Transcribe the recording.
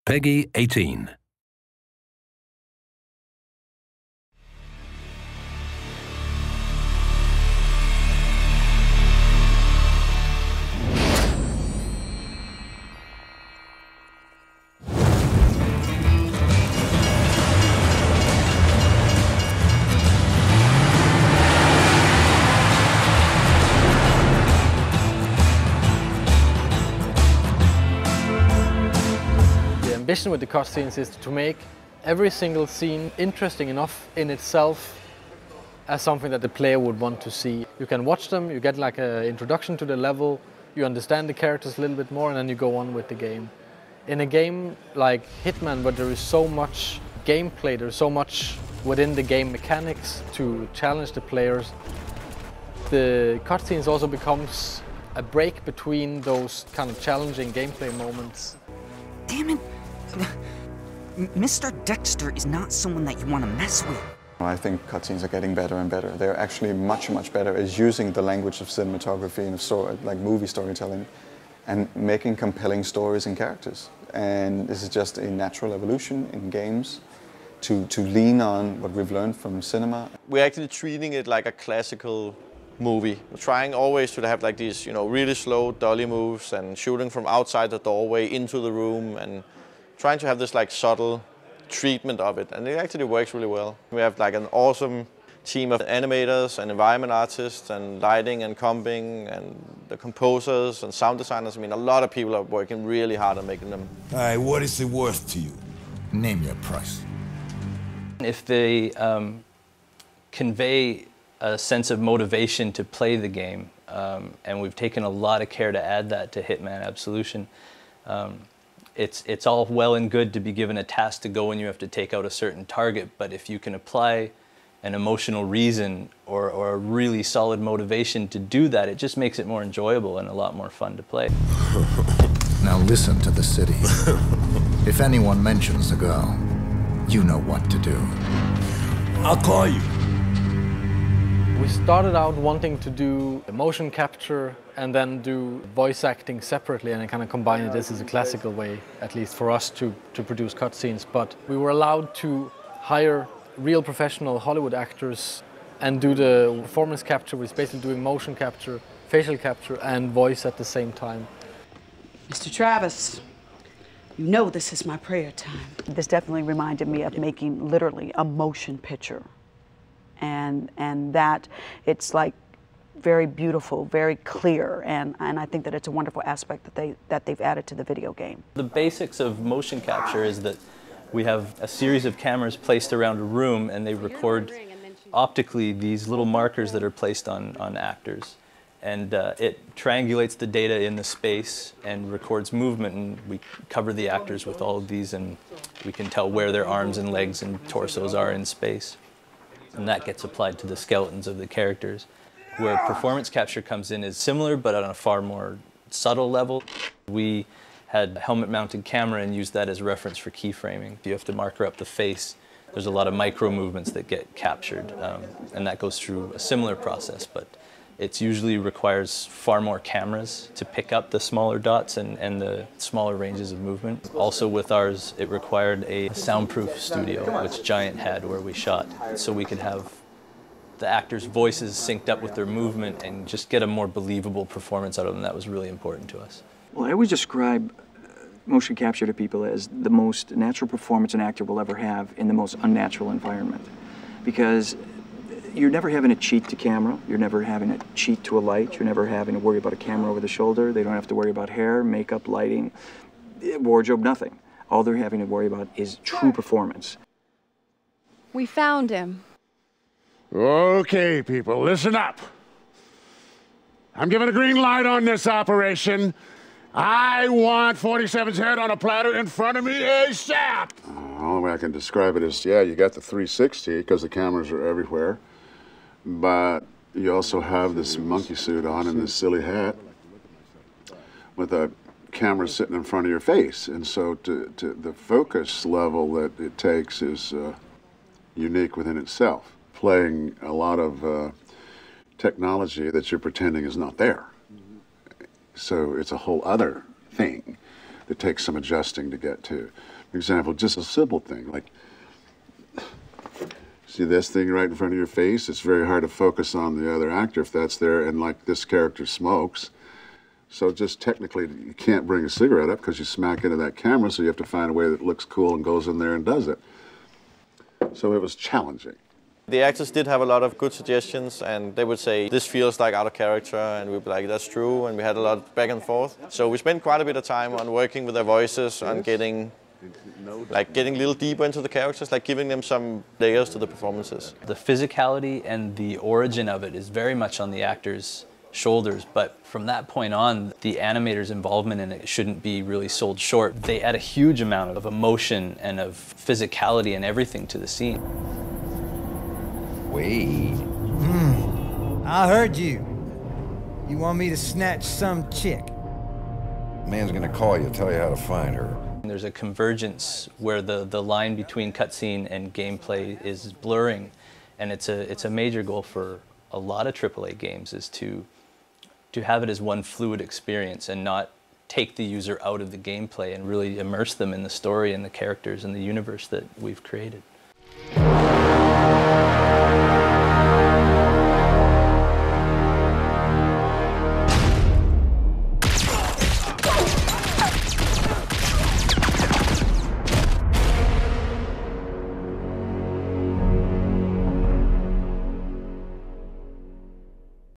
Peggy 18. The ambition with the cutscenes is to make every single scene interesting enough in itself as something that the player would want to see. You can watch them, you get like an introduction to the level, you understand the characters a little bit more, and then you go on with the game. In a game like Hitman, where there is so much gameplay, there's so much within the game mechanics to challenge the players, the cutscenes also becomes a break between those kind of challenging gameplay moments. Damn it! Mr. Dexter is not someone that you want to mess with. I think cutscenes are getting better and better. They're actually much, much better at using the language of cinematography and of like movie storytelling and making compelling stories and characters. And this is just a natural evolution in games to lean on what we've learned from cinema. We're actually treating it like a classical movie. We're trying always to have like these, really slow dolly moves and shooting from outside the doorway into the room and trying to have this like subtle treatment of it, and it actually works really well. We have like an awesome team of animators and environment artists and lighting and comping and the composers and sound designers. I mean, a lot of people are working really hard on making them. All right, what is it worth to you? Name your price. If they convey a sense of motivation to play the game, and we've taken a lot of care to add that to Hitman Absolution. It's all well and good to be given a task to go and you have to take out a certain target, but if you can apply an emotional reason or a really solid motivation to do that, it just makes it more enjoyable and a lot more fun to play. Now listen to the city. If anyone mentions the girl, you know what to do. I'll call you. We started out wanting to do motion capture and then do voice acting separately and kind of combine this as a classical way, at least for us to produce cutscenes. But we were allowed to hire real professional Hollywood actors and do the performance capture, which is basically doing motion capture, facial capture, and voice at the same time. Mr. Travis, you know this is my prayer time. This definitely reminded me of making literally a motion picture. And that it's like very beautiful, very clear, and I think that it's a wonderful aspect that they've added to the video game. The basics of motion capture is that we have a series of cameras placed around a room and they record optically these little markers that are placed on actors. And it triangulates the data in the space and records movement, and we cover the actors with all of these and we can tell where their arms and legs and torsos are in space. And that gets applied to the skeletons of the characters. Where performance capture comes in is similar, but on a far more subtle level. We had a helmet-mounted camera and used that as reference for keyframing. You have to marker up the face. There's a lot of micro movements that get captured, and that goes through a similar process, but it usually requires far more cameras to pick up the smaller dots and the smaller ranges of movement. Also with ours, it required a soundproof studio, which Giant had, where we shot, so we could have the actors' voices synced up with their movement and just get a more believable performance out of them. That was really important to us. Well, I always describe motion capture to people as the most natural performance an actor will ever have in the most unnatural environment. Because you're never having to cheat to camera, you're never having to cheat to a light, you're never having to worry about a camera over the shoulder, they don't have to worry about hair, makeup, lighting, wardrobe, nothing. All they're having to worry about is true performance. We found him. Okay, people, listen up. I'm giving a green light on this operation. I want 47's head on a platter in front of me ASAP! The only way I can describe it is, yeah, you got the 360 because the cameras are everywhere, but you also have this monkey suit on and this silly hat with a camera sitting in front of your face. And so the focus level that it takes is unique within itself, playing a lot of technology that you're pretending is not there. So it's a whole other thing that takes some adjusting to get to. For example, just a simple thing like, see this thing right in front of your face? It's very hard to focus on the other actor if that's there, and like this character smokes. So just technically, you can't bring a cigarette up because you smack into that camera, so you have to find a way that looks cool and goes in there and does it. So it was challenging. The actors did have a lot of good suggestions, and they would say, this feels like out of character, and we'd be like, that's true, and we had a lot back and forth. So we spent quite a bit of time on working with their voices, on getting a little deeper into the characters, like giving them some layers to the performances. The physicality and the origin of it is very much on the actors' shoulders, but from that point on, the animators' involvement in it shouldn't be really sold short. They add a huge amount of emotion and of physicality and everything to the scene. Wait. I heard you. You want me to snatch some chick? Man's gonna call you, tell you how to find her. There's a convergence where the line between cutscene and gameplay is blurring, and it's a major goal for a lot of AAA games is to have it as one fluid experience and not take the user out of the gameplay and really immerse them in the story and the characters and the universe that we've created.